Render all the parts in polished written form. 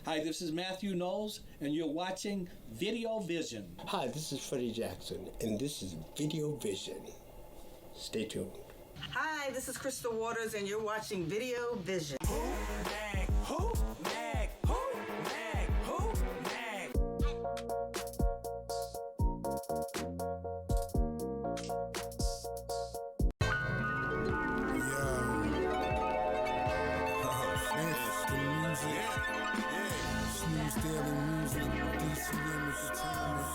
Hi, this is Matthew Knowles, and you're watching Video Vision. Hi, this is Freddie Jackson, and this is Video Vision. Stay tuned. Hi, this is Crystal Waters, and you're watching Video Vision. Who mag? Who mag? Who mag? Who mag? Snooze Daily Music, DCM Entertainment,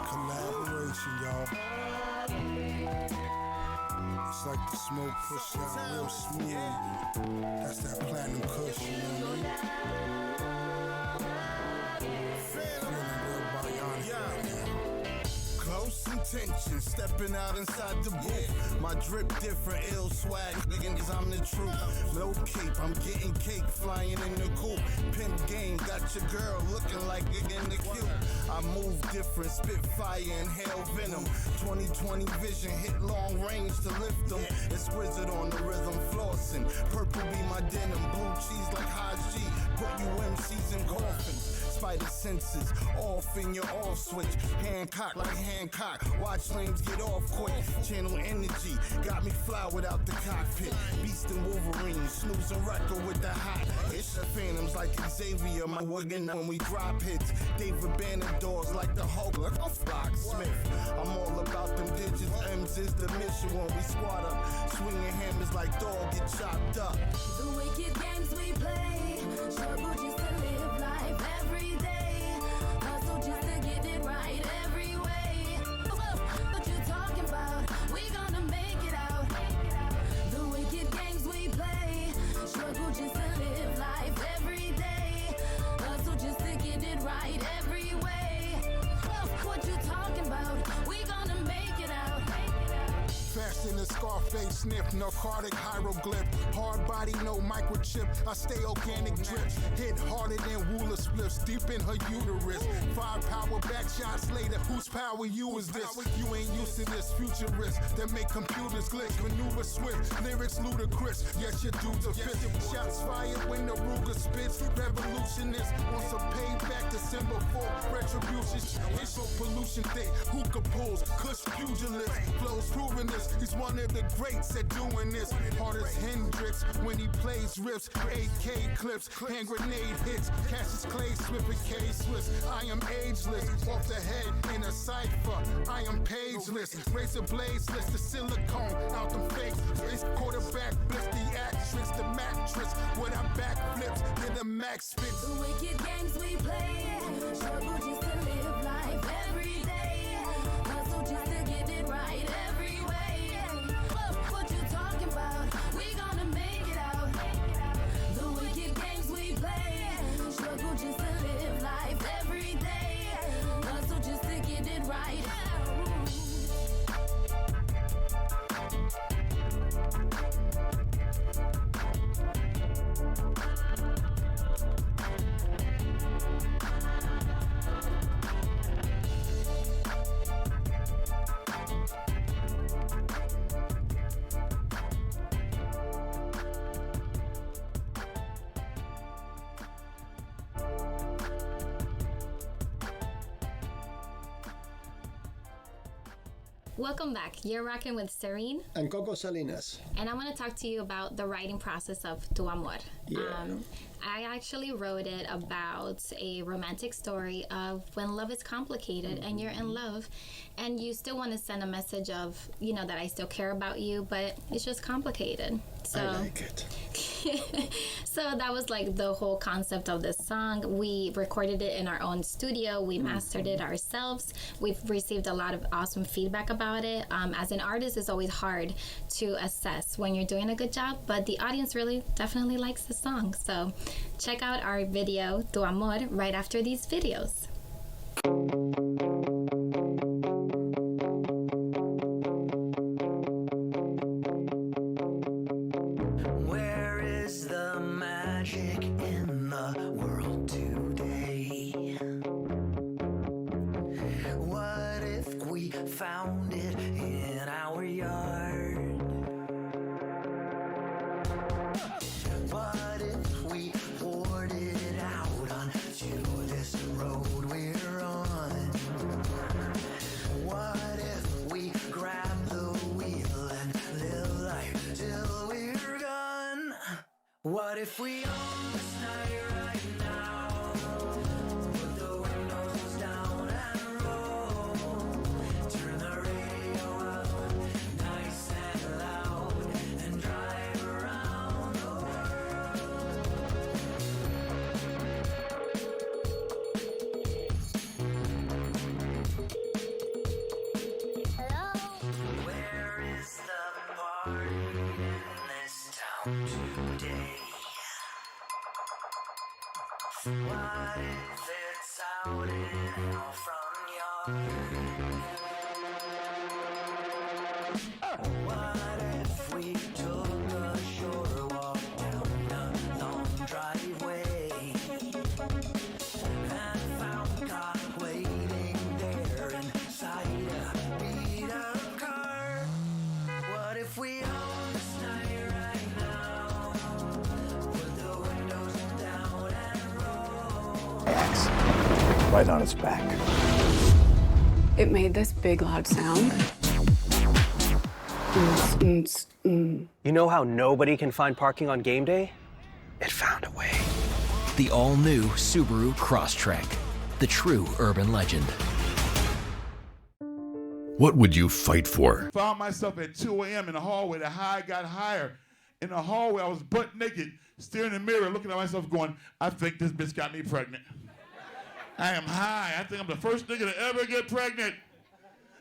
collaboration, y'all. It's like the smoke push out real smooth. That's that platinum kush, you know what I mean? Feeling real bionic right now. Close intentions, stepping out inside the booth. My drip different, ill swag, niggas, I'm the truth. No cape, I'm getting cake, flying in the coop. Pimp game, got your girl looking like in the cube. I move different, spit fire, inhale venom. 2020 vision, hit long range to lift them. Exquisite on the rhythm, flossing. Purple be my denim, blue cheese like Haji. Put you MCs in coffins. Spider senses, off in your off switch. Hancock like Hancock, watch lanes get off quick. Channel energy, got me fly without the cockpit. Beast and Wolverine, snoozing record with the hot. It's the phantoms like Xavier, my wiggin' when we drop hits. David Banner doors like the Hulk, like a Flock Smith. I'm all about them digits, M's is the mission when we squat up. Swinging hammers like dog get chopped up. The wicked games we play, struggle just to live life every day. Hustle just to get it right every way. What you talking about? We gonna make it out. The wicked games we play, struggle just to live life every day. Hustle just to get it right every way. What you talking about? We gonna make it out. Fast in the Scarface sniff, narcotic hieroglyph. Hard body, no microchip. I stay organic drip. Hit harder than Wooler spliffs, deep in her uterus. Firepower, back shots later. Whose power you is this? You ain't used to this futurist that make computers glitch. Maneuver swift, lyrics ludicrous. Yes, your dudes are fit. Shots fired when the Ruger spits. Revolutionist wants a payback. December 4th, retribution. It's so pollution thick. Hookah pulls, Kush pugilist. Flows proving this. He's one of the greats at doing this. Hard as Hendrix when he plays riffs. AK clips, hand grenade hits. Cassius Clay, Smith and K Swiss. I am ageless, off the head in a cipher. I am pageless, razor blades, list the silicone out the face. It's quarterback, blitz the actress, the mattress. When I backflips, then the max spits. The wicked games we play, struggle just to live life every day. Hustle just to get it right every way. What you talking about? We gonna make it out. The wicked games we play, struggle just to live life every day. Hustle just to get it right. Welcome back. You're rocking with Serene, And Coco Salinas. and I want to talk to you about the writing process of Tu Amor. Yeah. I actually wrote it about a romantic story of when love is complicated and you're in love and you still want to send a message of, that I still care about you, but it's just complicated. So I like it. So that was like the whole concept of this song. We recorded it in our own studio. We mastered it ourselves. We've received a lot of awesome feedback about it. As an artist, it's always hard to assess when you're doing a good job, but the audience really definitely likes the song. So check out our video, Tu Amor, right after these videos. Where is the magic in the world today? What if we found it in our yard? What if we poured it out on What if we own this night right now? Put the windows down and roll. Turn the radio out, nice and loud, and drive around the world. Hello? Where is the party in this town today? What if it's out in our front yard? What if we took a short walk down a long driveway and found God waiting there inside a beat-up car? What if we own this night right now? Put the windows down and roll. Right on its back. It made this big loud sound. You know how nobody can find parking on game day? It found a way. The all-new Subaru Crosstrek, the true urban legend. What would you fight for? Found myself at 2 a.m. in the hallway. The high got higher. In the hallway, I was butt naked, staring in the mirror, looking at myself going, I think this bitch got me pregnant. I am high. I think I'm the first nigga to ever get pregnant.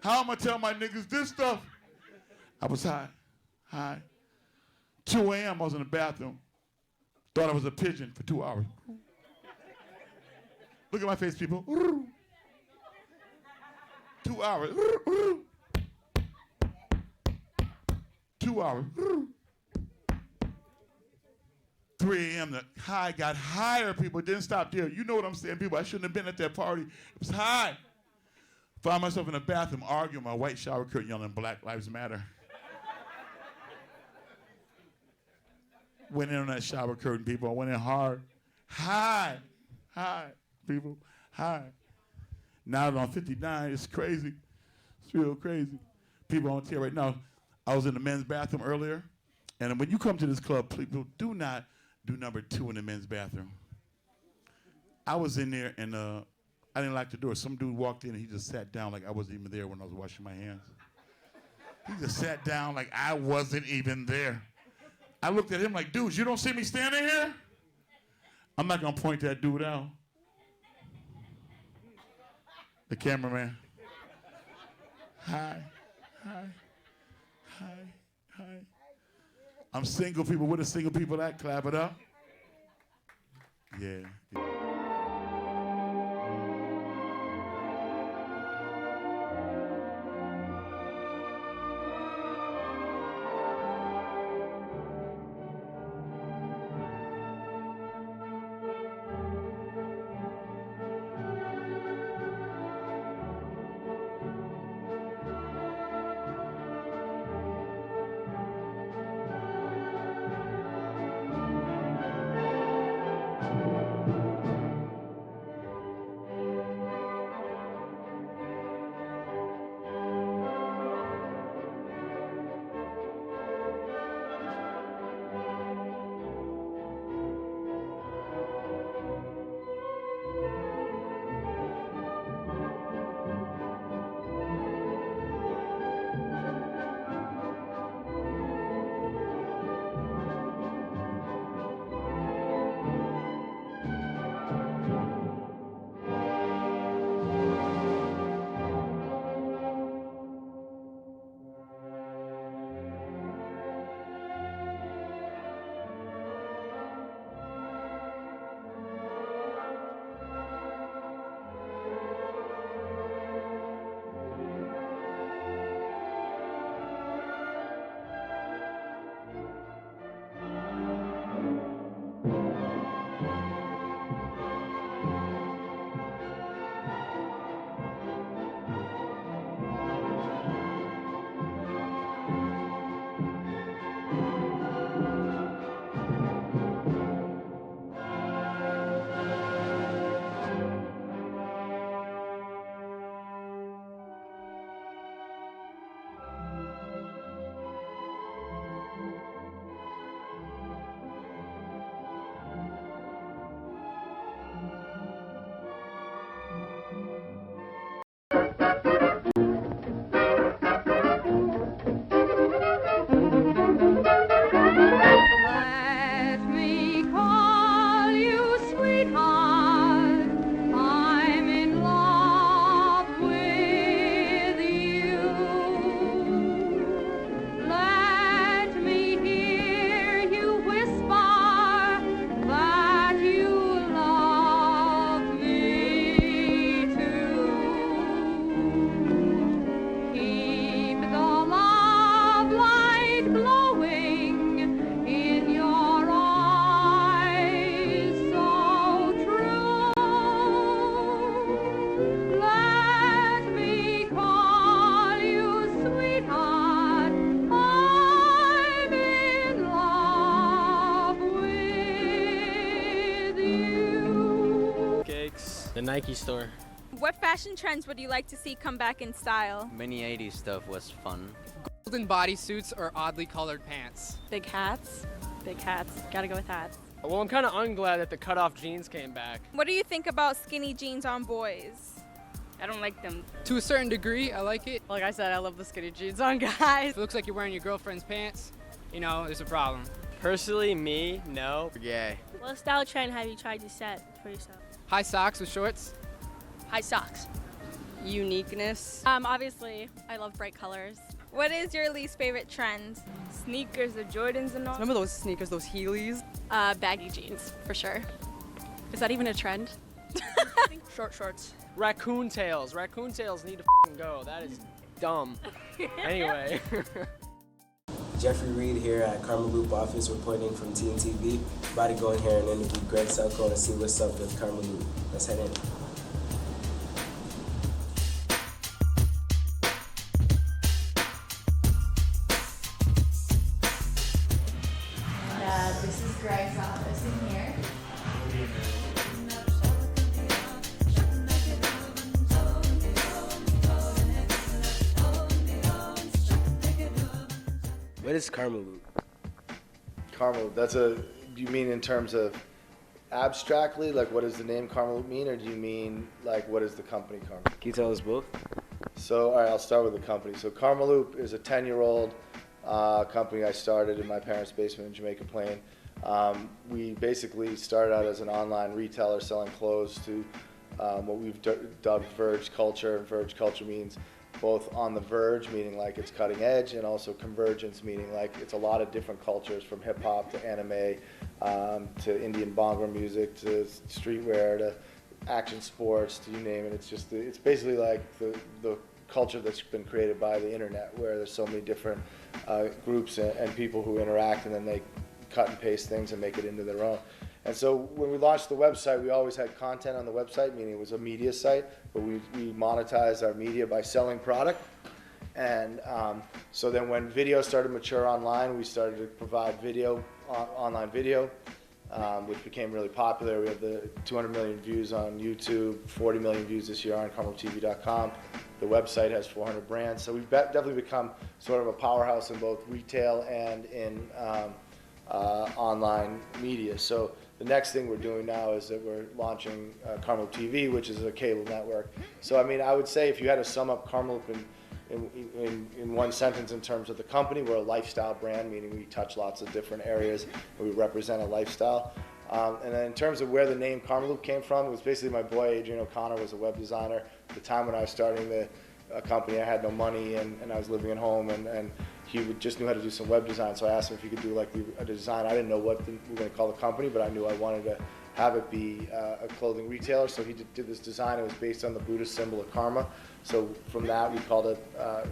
How am I tell my niggas this stuff? I was high. 2 a.m. I was in the bathroom. Thought I was a pigeon for 2 hours. Look at my face, people. 2 hours. 2 hours. 3 a.m. The high got higher, people. It didn't stop there. You know what I'm saying, people. I shouldn't have been at that party. It was high. Found myself in the bathroom arguing my white shower curtain, yelling Black Lives Matter. Went in on that shower curtain, people. I went in hard. High, people, high. Now that I'm 59, it's crazy. It's real crazy. People on here right now. I was in the men's bathroom earlier, and when you come to this club, people do not do number 2 in the men's bathroom. I was in there, and I didn't lock the door. Some dude walked in, and he just sat down like I wasn't even there when I was washing my hands. He just sat down like I wasn't even there. I looked at him like, dude, you don't see me standing here? I'm not going to point that dude out. The cameraman. Hi. I'm single, people. Where the single people at? Clap it up. Yeah. The Nike store. What fashion trends would you like to see come back in style? Many 80s stuff was fun. Golden bodysuits or oddly colored pants. Big hats. Big hats. Gotta go with hats. Well, I'm kind of unglad that the cutoff jeans came back. What do you think about skinny jeans on boys? I don't like them. To a certain degree, I like it. Like I said, I love the skinny jeans on guys. If it looks like you're wearing your girlfriend's pants, you know, there's a problem. Personally, me, no. Yeah. What style trend have you tried to set for yourself? High socks with shorts. High socks. Uniqueness. Obviously, I love bright colors. What is your least favorite trend? Sneakers, the Jordans and all. Remember those sneakers, those Heelys? Baggy jeans, for sure. Is that even a trend? Short shorts. Raccoon tails. Raccoon tails need to go. That is dumb. Anyway. Jeffrey Reed here at Karma Loop office reporting from TNTV. About to go in here and interview Greg Selko and see what's up with Karma Loop. Let's head in. This is Greg's office in here. What is Karma Loop? Karma Loop, you mean in terms of abstractly, like what does the name Karma Loop mean, or do you mean like what is the company Karma Loop? Can you tell us both? So, all right, I'll start with the company. So Karma Loop is a 10-year-old company I started in my parents' basement in Jamaica Plain. We basically started out as an online retailer selling clothes to what we've dubbed Verge Culture. And Verge Culture means both on the verge, meaning like it's cutting edge, and also convergence, meaning like it's a lot of different cultures, from hip hop to anime to Indian bongo music to streetwear to action sports, to you name it. It's basically like the culture that's been created by the internet, where there's so many different groups and people who interact, and then they cut and paste things and make it into their own. And so when we launched the website, we always had content on the website, meaning it was a media site, but we monetized our media by selling product. And so then when video started to mature online, we started to provide video, online video, which became really popular. We have the 200 million views on YouTube, 40 million views this year on KarmaLoopTV.com. The website has 400 brands. So we've definitely become sort of a powerhouse in both retail and in online media. So the next thing we're doing now is that we're launching Karma Loop TV, which is a cable network. So I mean, I would say if you had to sum up Karma Loop in one sentence in terms of the company, we're a lifestyle brand, meaning we touch lots of different areas and we represent a lifestyle. And then in terms of where the name Karma Loop came from, it was basically my boy Adrian O'Connor was a web designer. At the time when I was starting the company, I had no money and I was living at home, and he just knew how to do some web design. So I asked him if he could do like a design. I didn't know what we were going to call the company, but I knew I wanted to have it be a clothing retailer. So he did this design. It was based on the Buddhist symbol of karma. So from that, we called it,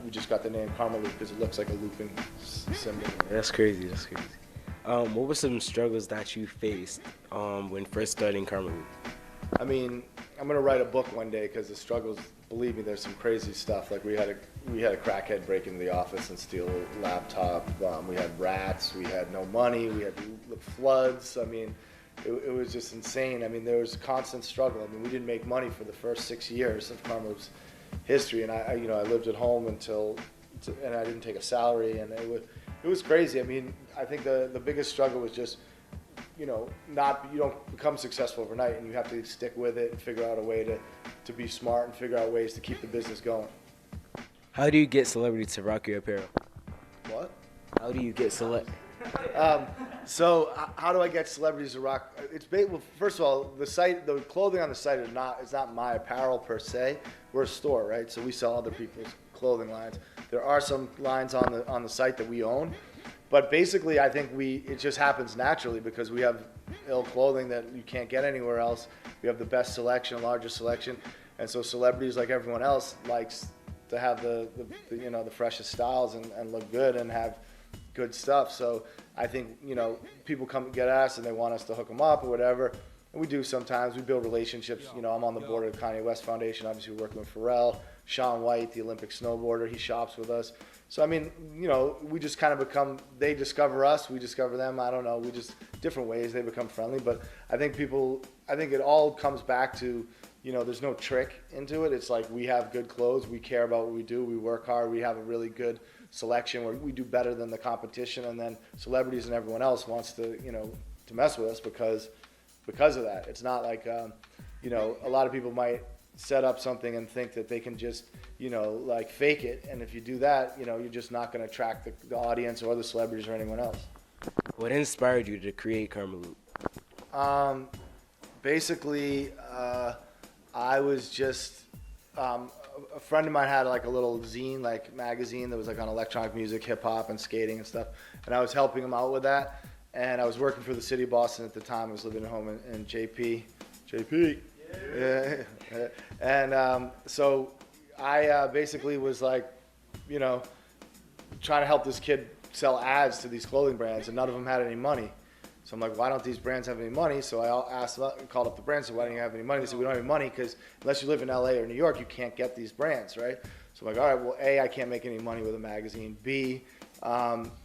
we just got the name Karma Loop because it looks like a looping symbol. That's crazy. That's crazy. What were some struggles that you faced when first starting Karma Loop? I mean, I'm gonna write a book one day because the struggles, believe me, there's some crazy stuff. Like we had a crackhead break into the office and steal a laptop. We had rats. We had no money. We had floods. I mean, it was just insane. I mean, there was constant struggle. I mean, we didn't make money for the first 6 years of Karma Loop's history, and I lived at home and I didn't take a salary, and it was crazy. I mean, I think the biggest struggle was just, you don't become successful overnight, and you have to stick with it and figure out a way to be smart and figure out ways to keep the business going. How do you get celebrities to rock your apparel? What? How do you get So how do I get celebrities to rock? Well, first of all, the clothing on the site is not my apparel per se. We're a store, right? So we sell other people's clothing lines. There are some lines on the site that we own. But basically, I think it just happens naturally because we have clothing that you can't get anywhere else. We have the best selection, largest selection, and so celebrities, like everyone else, likes to have the freshest styles and look good and have good stuff. So I think people come and get us and they want us to hook them up or whatever, and we do sometimes. We build relationships. I'm on the board of the Kanye West Foundation. Obviously, we're working with Pharrell, Shaun White, the Olympic snowboarder. He shops with us. So I mean, you know, we just kind of become, they discover us, we discover them. I don't know, we just, different ways they become friendly. But I think it all comes back to, you know, there's no trick into it. It's like we have good clothes, we care about what we do, we work hard, we have a really good selection where we do better than the competition, and then celebrities and everyone else wants to, you know, to mess with us because of that. It's not like, you know, a lot of people might set up something and think that they can just, you know, like fake it. And if you do that, you know, you're just not going to attract the audience or the celebrities or anyone else. What inspired you to create Karma Loop? Basically, I was just, a friend of mine had like a little zine, like magazine that was like on electronic music, hip hop and skating and stuff. And I was helping him out with that. And I was working for the city of Boston at the time. I was living at home in JP. Yeah. And so I basically was like, you know, trying to help this kid sell ads to these clothing brands, and none of them had any money. So I'm like, why don't these brands have any money? So I called up the brands, said, why don't you have any money? They said, we don't have any money because unless you live in LA or New York, you can't get these brands, right? So I'm like, all right, well, A, I can't make any money with a magazine. B,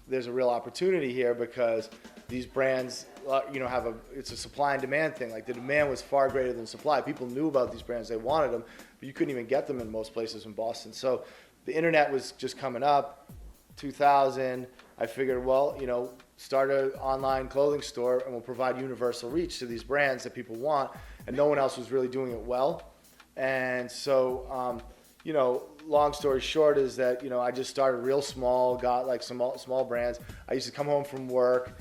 there's a real opportunity here because these brands, you know, it's a supply and demand thing. Like the demand was far greater than supply. People knew about these brands, they wanted them, but you couldn't even get them in most places in Boston. So the internet was just coming up, 2000. I figured, well, you know, start an online clothing store and we'll provide universal reach to these brands that people want, and no one else was really doing it well. And so, you know, long story short is that, you know, I just started real small, got like some small brands. I used to come home from work,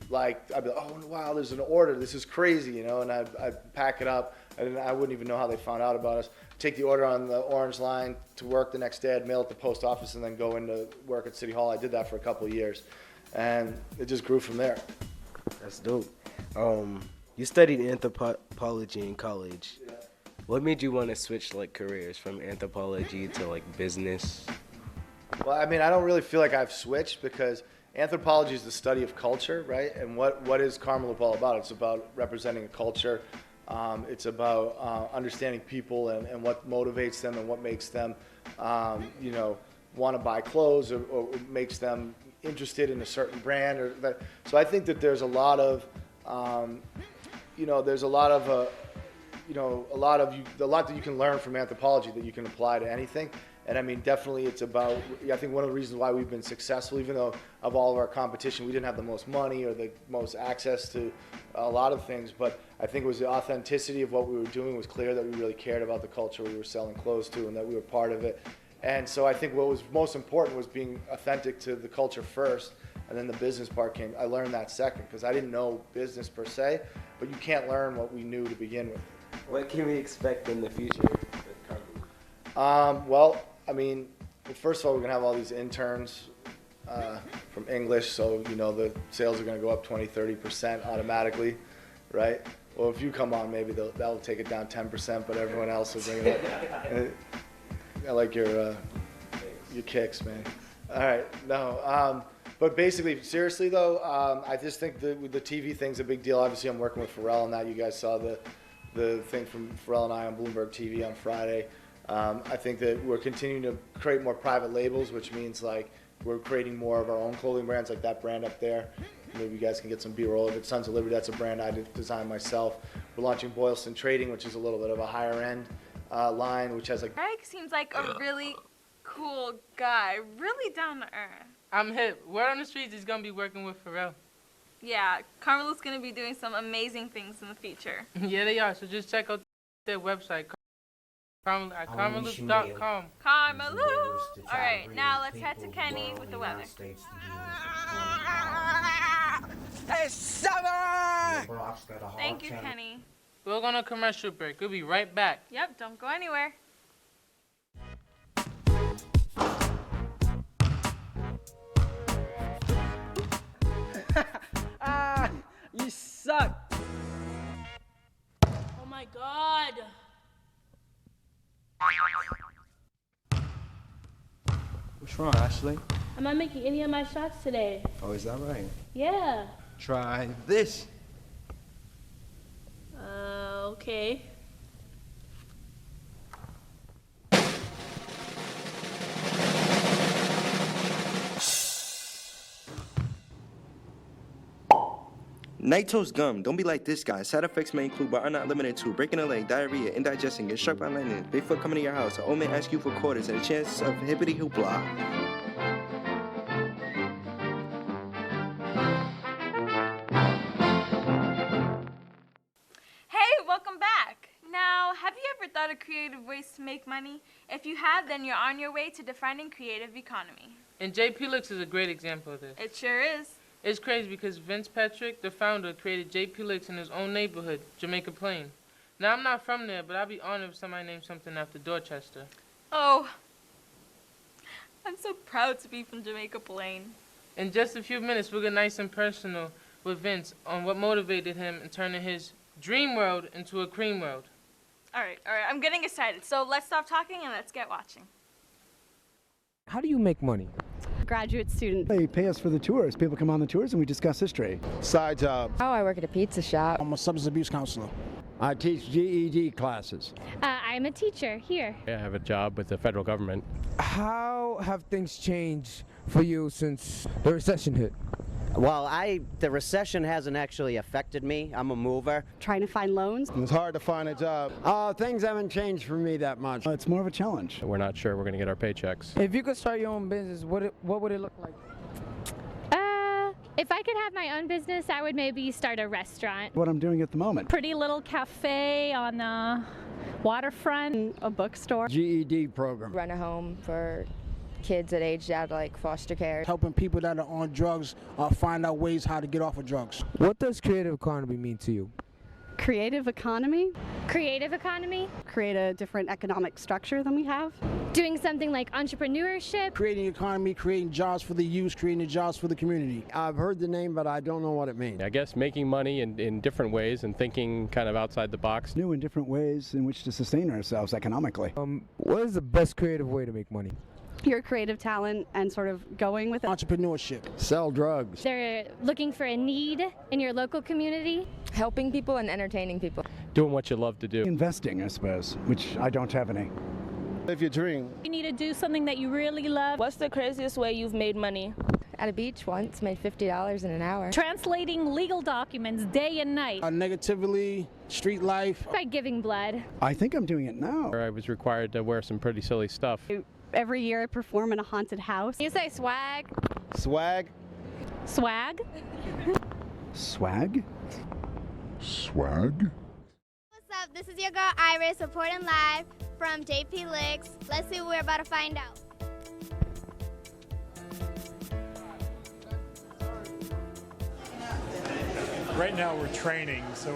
like I'd be like, oh wow, there's an order, this is crazy, you know, and I'd pack it up, and I wouldn't even know how they found out about us. Take the order on the Orange Line to work the next day, I'd mail it to the post office and then go into work at City Hall. I did that for a couple of years, and it just grew from there. That's dope. You studied anthropology in college. Yeah. What made you want to switch like careers from anthropology to like business? Well, I mean, I don't really feel like I've switched because anthropology is the study of culture, right? And what is Karma Loop all about? It's about representing a culture. It's about understanding people and what motivates them and what makes them, you know, want to buy clothes or makes them interested in a certain brand. Or that. So I think that there's a lot of, you know, there's a lot of, you know, a lot that you can learn from anthropology that you can apply to anything. And I mean, definitely it's about, I think one of the reasons why we've been successful, even though of all of our competition, we didn't have the most money or the most access to a lot of things, but I think it was the authenticity of what we were doing was clear, that we really cared about the culture we were selling clothes to and that we were part of it. And so I think what was most important was being authentic to the culture first, and then the business part came. I learned that second because I didn't know business per se, but you can't learn what we knew to begin with. What can we expect in the future with Karma Loop? Well, I mean, first of all, we're going to have all these interns from English, so, you know, the sales are going to go up 20, 30% automatically, right? Well, if you come on, maybe that'll take it down 10%, but everyone else will bring it up. I like your kicks, man. All right, no. But basically, seriously, though, I just think the TV thing's a big deal. Obviously, I'm working with Pharrell on that. You guys saw the thing from Pharrell and I on Bloomberg TV on Friday. I think that we're continuing to create more private labels, which means like we're creating more of our own clothing brands, like that brand up there. Maybe you guys can get some B-roll of it. Sons of Liberty, that's a brand I designed myself. We're launching Boylston Trading, which is a little bit of a higher end line, which has like... Greg seems like a really cool guy, really down to earth. I'm hip. Word on the streets is going to be working with Pharrell. Yeah, Karma Loop's going to be doing some amazing things in the future. Yeah, they are. So just check out their website, karmaloop.com. Karma Loop! All right, now let's head to Kenny with the weather. Hey, summer! Thank you, Kenny. We're going to commercial break. We'll be right back. Yep, don't go anywhere. You suck. Oh my God. What's wrong, Ashley? I'm not making any of my shots today. Oh, is that right? Yeah. Try this. Okay. Nitrose gum. Don't be like this guy. Side effects may include but are not limited to breaking a leg, diarrhea, indigestion, get struck by lightning, Bigfoot coming to your house, an old man ask you for quarters, and a chance of hippity hoopla. Hey, welcome back. Now, have you ever thought of creative ways to make money? If you have, then you're on your way to defining creative economy. And JP Licks is a great example of this. It sure is. It's crazy because Vince Patrick, the founder, created JP Licks in his own neighborhood, Jamaica Plain. Now, I'm not from there, but I'd be honored if somebody named something after Dorchester. Oh, I'm so proud to be from Jamaica Plain. In just a few minutes, we'll get nice and personal with Vince on what motivated him in turning his dream world into a cream world. All right, I'm getting excited. So let's stop talking and let's get watching. How do you make money? Graduate student. They pay us for the tours. People come on the tours and we discuss history. Side job. Oh, I work at a pizza shop. I'm a substance abuse counselor. I teach GED classes. I'm a teacher here. I have a job with the federal government. How have things changed for you since the recession hit? Well, the recession hasn't actually affected me. I'm a mover. Trying to find loans. It's hard to find a job. Things haven't changed for me that much. It's more of a challenge. We're not sure we're going to get our paychecks. If you could start your own business, what would it look like? If I could have my own business, I would maybe start a restaurant. What I'm doing at the moment. Pretty little cafe on the waterfront. A bookstore. GED program. Run a home for kids that aged out of like foster care. Helping people that are on drugs find out ways how to get off of drugs. What does creative economy mean to you? Creative economy. Creative economy. Create a different economic structure than we have. Doing something like entrepreneurship. Creating economy, creating jobs for the youth, creating jobs for the community. I've heard the name, but I don't know what it means. I guess making money in different ways and thinking kind of outside the box. New and different ways in which to sustain ourselves economically. What is the best creative way to make money? Your creative talent and sort of going with it. Entrepreneurship. Sell drugs. They're looking for a need in your local community. Helping people and entertaining people. Doing what you love to do. Investing, I suppose, which I don't have any. Live your dream. You need to do something that you really love. What's the craziest way you've made money? At a beach once, made $50 in an hour. Translating legal documents day and night. Negatively, street life. By giving blood. I think I'm doing it now. I was required to wear some pretty silly stuff. Every year I perform in a haunted house. You say swag? Swag. Swag? Swag? Swag? What's up? This is your girl Iris reporting live from JP Licks. Let's see what we're about to find out. Right now we're training, so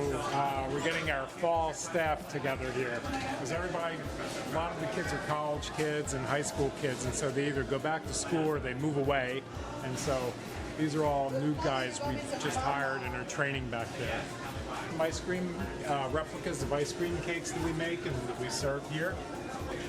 we're getting our fall staff together here. Because a lot of the kids are college kids and high school kids, and so they either go back to school or they move away. And so these are all new guys we've just hired and are training back there. Ice cream replicas of ice cream cakes that we make and that we serve here.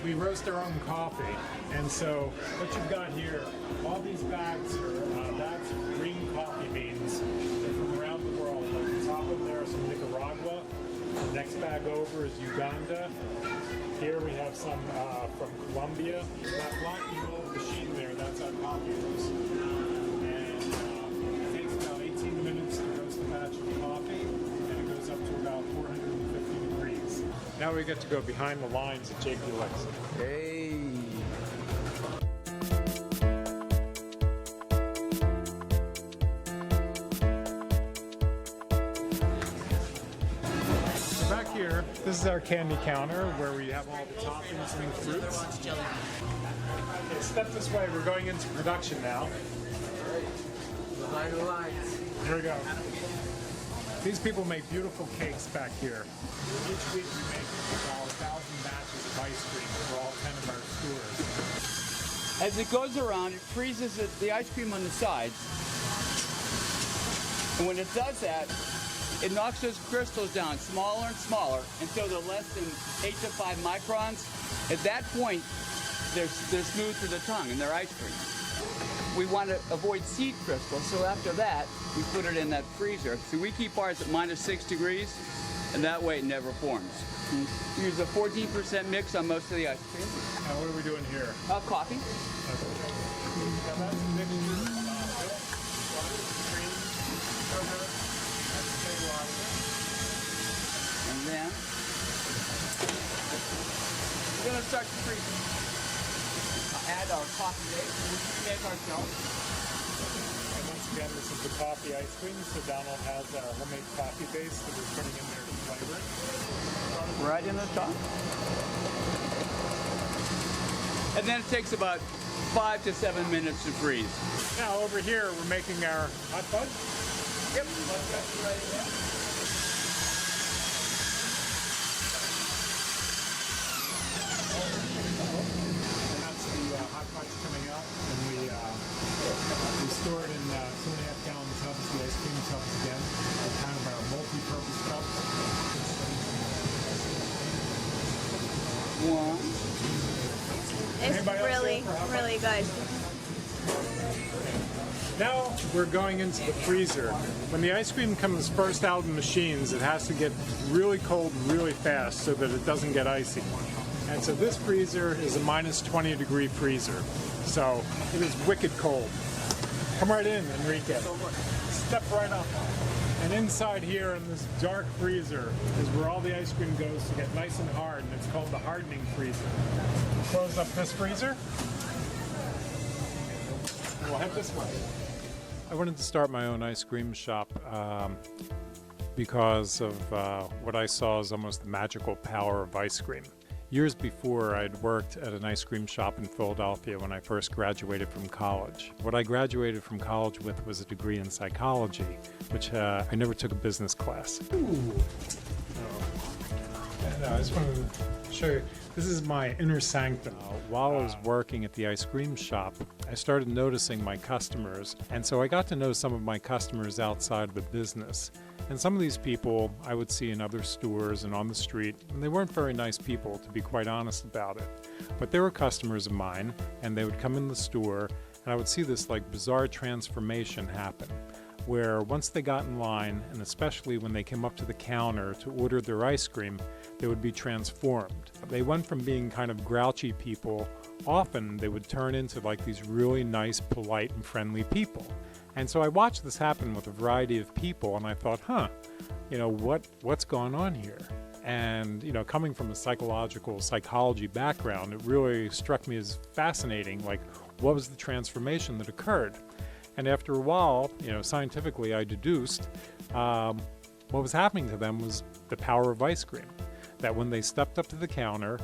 We roast our own coffee, and so what you've got here, all these bags are bags of green coffee beans from around the world. Like the top of there are some Nicaragua. The next bag over is Uganda. Here we have some from Colombia. That black yellow machine there, that's our coffee roast. And it takes about 18 minutes to roast a batch of coffee, and it goes up to about 450 degrees. Now we get to go behind the lines at JP Licks. Hey. So back here, this is our candy counter where we have all the toppings and fruits. Okay, step this way. We're going into production now. Behind the lines. Here we go. These people make beautiful cakes back here. Each week we make about 1,000 batches of ice cream for all 10 of our stores. As it goes around, it freezes the ice cream on the sides. And when it does that, it knocks those crystals down smaller and smaller until they're less than 8 to 5 microns. At that point, they're smooth to the tongue and they're ice cream. We want to avoid seed crystals, so after that, we put it in that freezer. So we keep ours at -6 degrees, and that way it never forms. We use a 14% mix on most of the ice cream. Now what are we doing here? Coffee. Now that's a mixture of milk, butter, cream, sugar, that's start the freezer. Add our coffee base, which we make ourselves. And once again, this is the coffee ice cream. So Donald has our homemade coffee base that we're putting in there to flavor it. Right in the top. And then it takes about 5 to 7 minutes to freeze. Now over here, we're making our hot fudge. Yep, that's right there. And that's the hot fudge coming up, and we store it in 2.5 gallon tubs, the ice cream tubs again. They're kind of our multi-purpose tubs. One. It's Anybody else really, there for hot really good. Now we're going into the freezer. When the ice cream comes first out of the machines, it has to get really cold really fast so that it doesn't get icy. And so this freezer is a minus 20 degree freezer. So it is wicked cold. Come right in, Enrique. Step right up. And inside here in this dark freezer is where all the ice cream goes to get nice and hard, and it's called the hardening freezer. Close up this freezer. And we'll head this way. I wanted to start my own ice cream shop because of what I saw as almost the magical power of ice cream. Years before, I'd worked at an ice cream shop in Philadelphia when I first graduated from college. What I graduated from college with was a degree in psychology, which I never took a business class. Ooh. And I just wanted to show you, this is my inner sanctum. While I was working at the ice cream shop, I started noticing my customers, and so I got to know some of my customers outside of the business. And some of these people I would see in other stores and on the street, and they weren't very nice people, to be quite honest about it. But they were customers of mine, and they would come in the store, and I would see this like bizarre transformation happen, where once they got in line, and especially when they came up to the counter to order their ice cream, they would be transformed. They went from being kind of grouchy people, often they would turn into like these really nice, polite, and friendly people. And so I watched this happen with a variety of people, and I thought, what's going on here? And, coming from a psychology background, it really struck me as fascinating, like, what was the transformation that occurred? And after a while, scientifically, I deduced what was happening to them was the power of ice cream. That when they stepped up to the counter,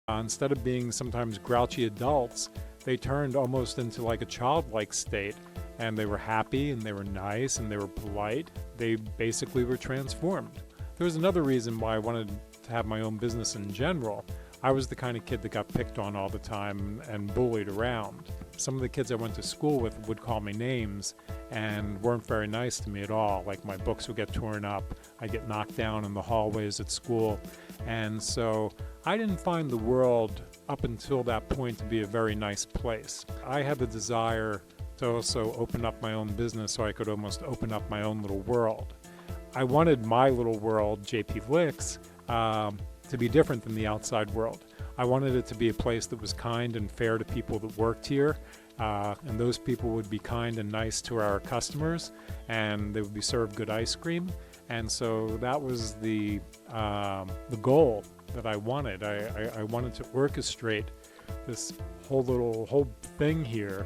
instead of being sometimes grouchy adults, they turned almost into like a childlike state, and they were happy, and they were nice, and they were polite. They basically were transformed. There was another reason why I wanted to have my own business in general. I was the kind of kid that got picked on all the time and bullied around. Some of the kids I went to school with would call me names and weren't very nice to me at all. Like, my books would get torn up, I'd get knocked down in the hallways at school. And so I didn't find the world up until that point to be a very nice place. I had the desire to also open up my own business so I could almost open up my own little world. I wanted my little world, JP Licks, to be different than the outside world. I wanted it to be a place that was kind and fair to people that worked here, and those people would be kind and nice to our customers, and they would be served good ice cream. And so that was the goal that I wanted. I wanted to orchestrate this whole thing here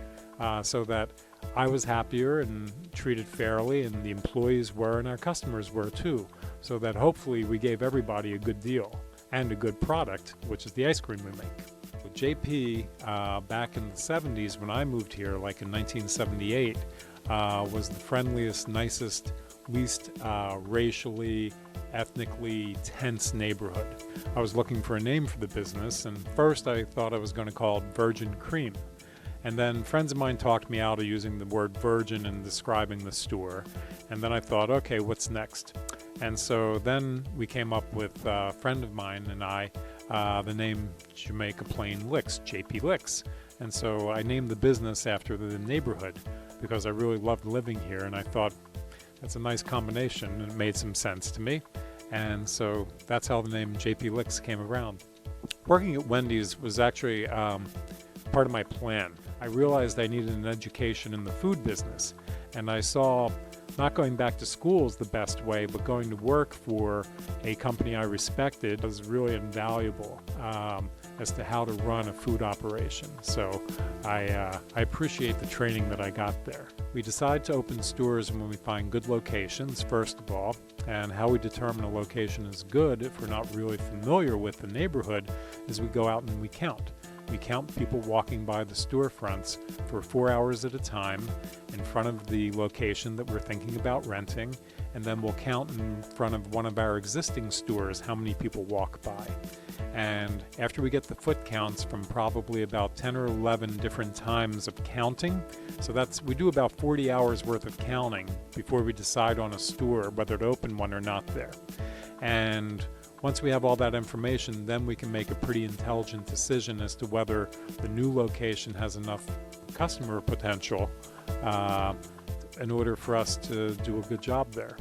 so that I was happier and treated fairly, and the employees were, and our customers were too, so that hopefully we gave everybody a good deal and a good product, which is the ice cream we make. With JP, back in the 70s when I moved here, like in 1978, was the friendliest, nicest, least racially, ethnically tense neighborhood. I was looking for a name for the business, and first I thought I was going to call it Virgin Cream. And then friends of mine talked me out of using the word virgin in describing the store. And then I thought, okay, what's next? And so then we came up with a friend of mine and I, the name Jamaica Plain Licks, JP Licks. And so I named the business after the neighborhood because I really loved living here, and I thought that's a nice combination, and it made some sense to me. And so that's how the name JP Licks came around. Working at Wendy's was actually part of my plan. I realized I needed an education in the food business, and I saw Not going back to school is the best way, but going to work for a company I respected was really invaluable as to how to run a food operation. So I appreciate the training that I got there. We decide to open stores when we find good locations, first of all, and how we determine a location is good if we're not really familiar with the neighborhood is we go out and we count. We count people walking by the storefronts for 4 hours at a time in front of the location that we're thinking about renting, and then we'll count in front of one of our existing stores how many people walk by. And after we get the foot counts from probably about 10 or 11 different times of counting, so we do about 40 hours worth of counting before we decide on a store whether to open one or not there. And once we have all that information, then we can make a pretty intelligent decision as to whether the new location has enough customer potential in order for us to do a good job there.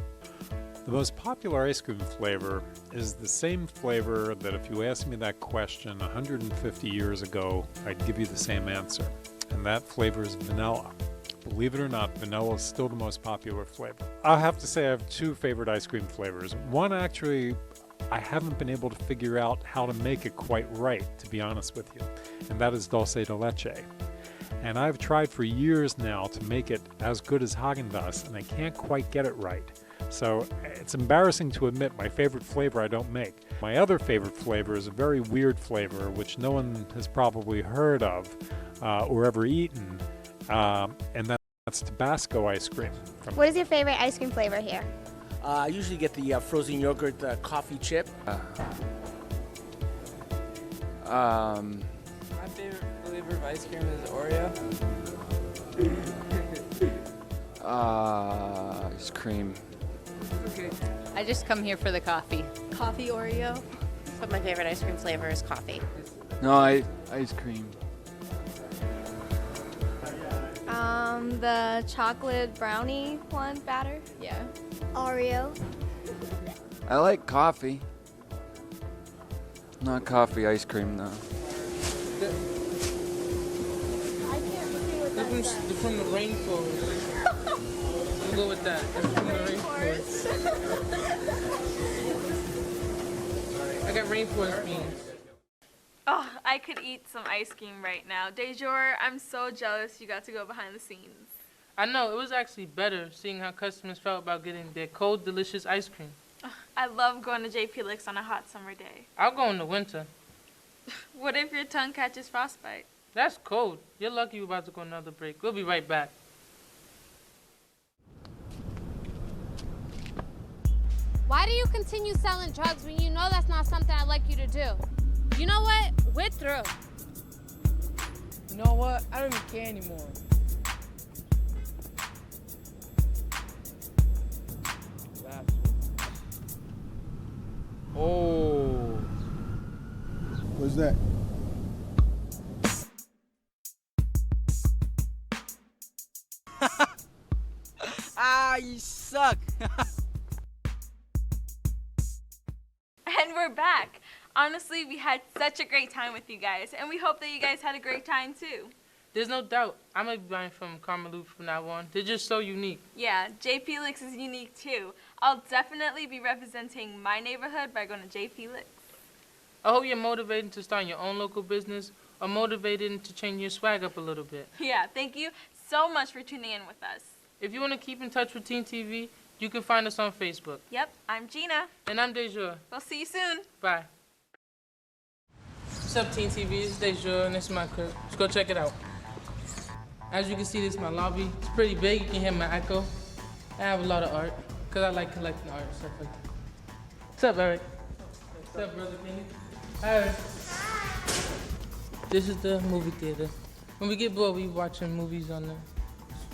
The most popular ice cream flavor is the same flavor that if you asked me that question 150 years ago, I'd give you the same answer. And that flavor is vanilla. Believe it or not, vanilla is still the most popular flavor. I'll have to say I have two favorite ice cream flavors. One actually, I haven't been able to figure out how to make it quite right, to be honest with you, and that is dulce de leche. And I've tried for years now to make it as good as Häagen-Dazs, and I can't quite get it right. So it's embarrassing to admit my favorite flavor I don't make. My other favorite flavor is a very weird flavor which no one has probably heard of or ever eaten, and that's Tabasco ice cream. What is your favorite ice cream flavor here? I usually get the frozen yogurt coffee chip. My favorite flavor of ice cream is Oreo. Ice cream. Okay. I just come here for the coffee. Coffee Oreo. But my favorite ice cream flavor is coffee. No, ice cream. The chocolate brownie one batter. Yeah. Oreo. I like coffee. Not coffee ice cream though. They're from the rainforest. We'll go with that. They're from the rainforest. I got rainforest beans. Oh, I could eat some ice cream right now. Dejour, I'm so jealous you got to go behind the scenes. I know, it was actually better seeing how customers felt about getting their cold, delicious ice cream. I love going to JP Licks on a hot summer day. I'll go in the winter. What if your tongue catches frostbite? That's cold. You're lucky we're about to go on another break. We'll be right back. Why do you continue selling drugs when you know that's not something I'd like you to do? You know what? We're through. You know what? I don't even care anymore. Oh. What's that? You suck. And we're back. Honestly, we had such a great time with you guys, and we hope that you guys had a great time too. There's no doubt. I'm going to be buying from Karma Loop from now on. They're just so unique. Yeah, JP Licks is unique too. I'll definitely be representing my neighborhood by going to JP Licks. I hope you're motivated to start your own local business or motivated to change your swag up a little bit. Yeah, thank you so much for tuning in with us. If you want to keep in touch with Teen TV, you can find us on Facebook. Yep, I'm Gina. And I'm Dejour. We'll see you soon. Bye. What's up, Teen TV? It's Dejour, and this is my crib. Let's go check it out. As you can see, this is my lobby. It's pretty big. You can hear my echo. I have a lot of art, because I like collecting art and stuff like that. What's up, Eric? What's up, brother Kenny? Hi. This is the movie theater. When we get bored, we watching movies on the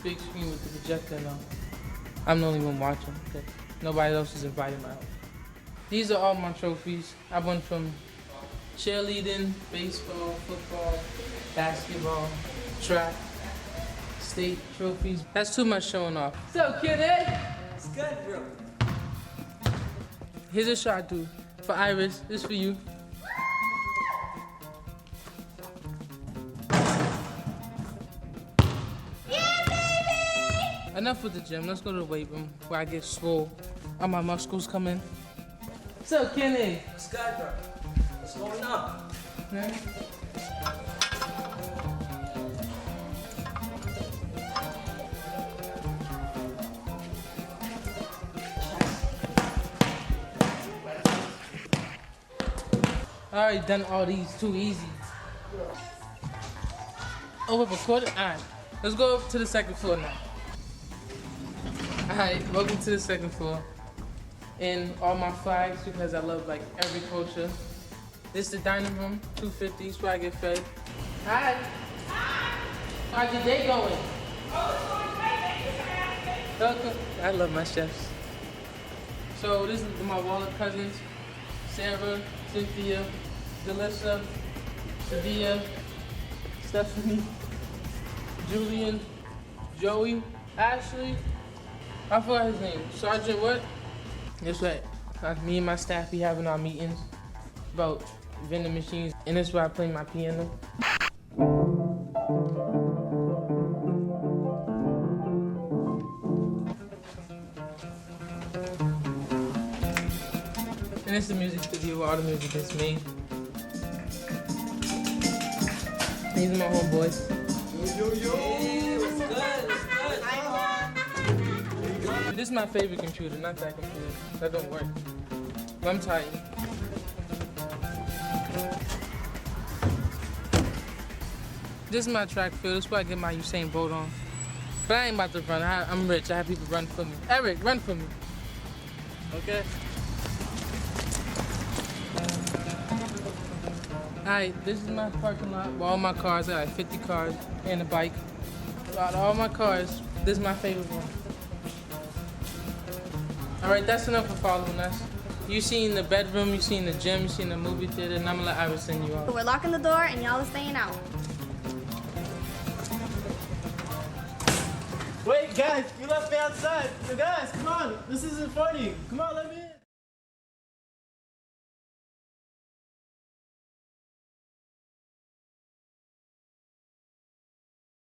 big screen with the projector and all. I'm the only one watching, because nobody else is invited to my house. These are all my trophies. I won from cheerleading, baseball, football, basketball, track, state trophies. That's too much showing off. What's up, kid? It's good, bro. Here's a shot, dude. For Iris, this for you. enough with the gym. Let's go to the weight room where I get swole. All my muscles come in. What's up, Kenny? What's good, bro? What's going on? Man. I already done all these too easy. Oh, we're recording? Alright, let's go up to the second floor now. Alright, welcome to the second floor. And all my flags because I love like every culture. This is the dining room, 250, is where I get fed. Hi. How's your day going? Welcome. I love my chefs. So this is my wallet cousins, Sarah, Cynthia, Delissa, Sadia, Stephanie, Julian, Joey, Ashley, I forgot his name, Sergeant what? That's right, me and my staff be having our meetings about vending machines, and that's where I play my piano. And it's the music studio where all the music is made. These are my homeboys. Yo, what's good? This is my favorite computer, not that computer. That don't work. But I'm tired. This is my track field. This is where I get my Usain Bolt on. But I ain't about to run. I'm rich. I have people run for me. Eric, run for me. Okay? Alright, this is my parking lot where all my cars. I got like 50 cars and a bike. Out of all my cars, this is my favorite one. Alright, that's enough for following us. You seen the bedroom, you seen the gym, you seen the movie theater, and I'm gonna let Iris send you out. We're locking the door and y'all are staying out. Wait, guys, you left me outside. So guys, come on. This isn't funny. Come on, let me in.